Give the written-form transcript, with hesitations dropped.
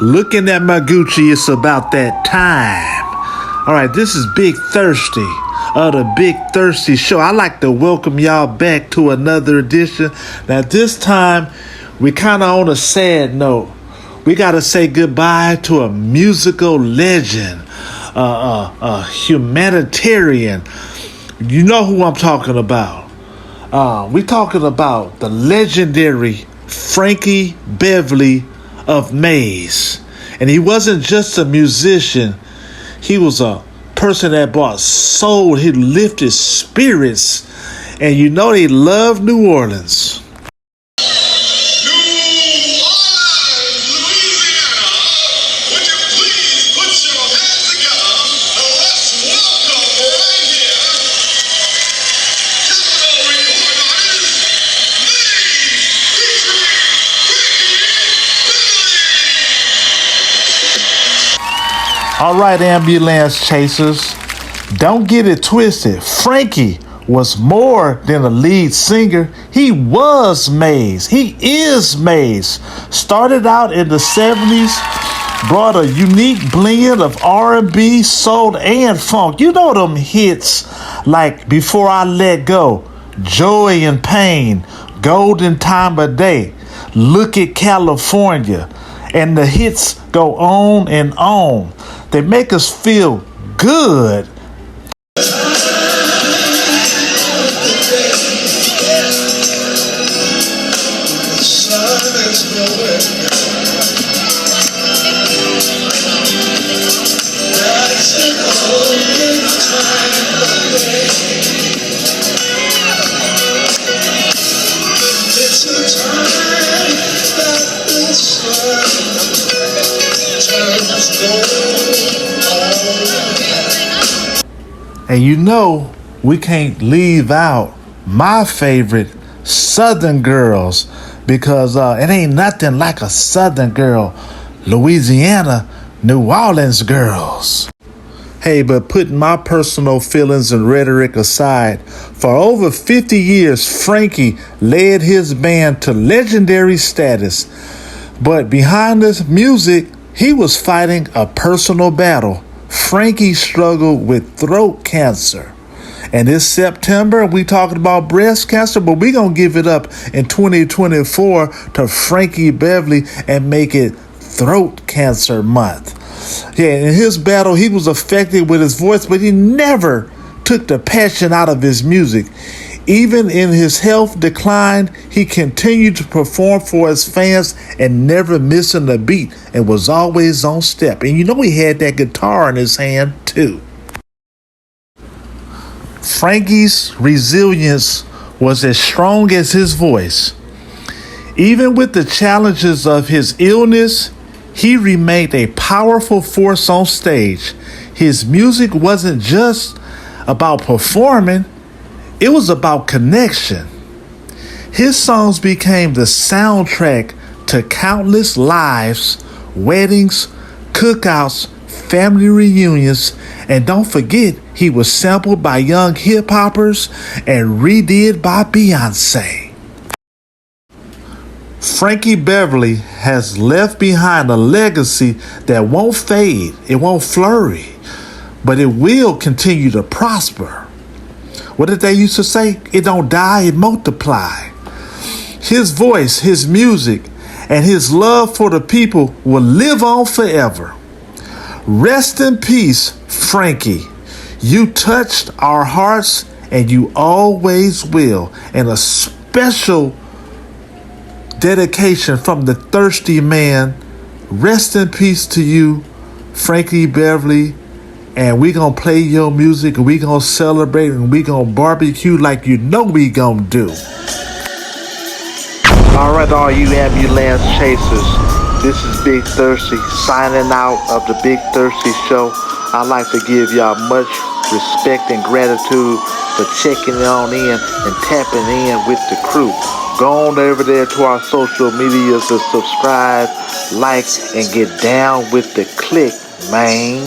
Looking at my Gucci, it's about that time. All right, this is Big Thirsty of the Big Thirsty Show. I'd like to welcome y'all back to another edition. Now, this time, we kind of on a sad note. We got to say goodbye to a musical legend, a humanitarian. You know who I'm talking about. We talking about the legendary Frankie Beverly of Maze. And he wasn't just a musician. He was a person that brought soul. He lifted spirits. And you know they love New Orleans. All right, ambulance chasers, don't get it twisted. Frankie was more than a lead singer. He was Maze. He is Maze. Started out in the 70s, brought a unique blend of R&B, soul, and funk. You know them hits like Before I Let Go, Joy and Pain, Golden Time of Day, Look at California, and the hits go on and on. They make us feel good. And you know, we can't leave out my favorite Southern girls because it ain't nothing like a Southern girl. Louisiana, New Orleans girls. Hey, but putting my personal feelings and rhetoric aside, for over 50 years, Frankie led his band to legendary status. But behind this music, he was fighting a personal battle. Frankie struggled with throat cancer. And this September, we talking about breast cancer, but we going to give it up in 2024 to Frankie Beverly and make it Throat Cancer Month. Yeah, in his battle, he was affected with his voice, but he never took the passion out of his music. Even in his health decline, he continued to perform for his fans and never missing a beat and was always on step. And you know he had that guitar in his hand too. Frankie's resilience was as strong as his voice. Even with the challenges of his illness, he remained a powerful force on stage. His music wasn't just about performing, it was about connection. His songs became the soundtrack to countless lives, weddings, cookouts, family reunions, and don't forget, he was sampled by young hip-hoppers and redid by Beyonce. Frankie Beverly has left behind a legacy that won't fade, it won't flurry, but it will continue to prosper. What did they used to say? It don't die, it multiply. His voice, his music, and his love for the people will live on forever. Rest in peace, Frankie. You touched our hearts and you always will. And a special dedication from the Thirsty Man. Rest in peace to you, Frankie Beverly. And we gonna play your music and we gonna celebrate and we gonna barbecue like you know we gonna do. All right, all you ambulance chasers, this is Big Thirsty signing out of the Big Thirsty Show. I'd like to give y'all much respect and gratitude for checking on in and tapping in with the crew. Go on over there to our social medias to subscribe, like, and get down with the click, man.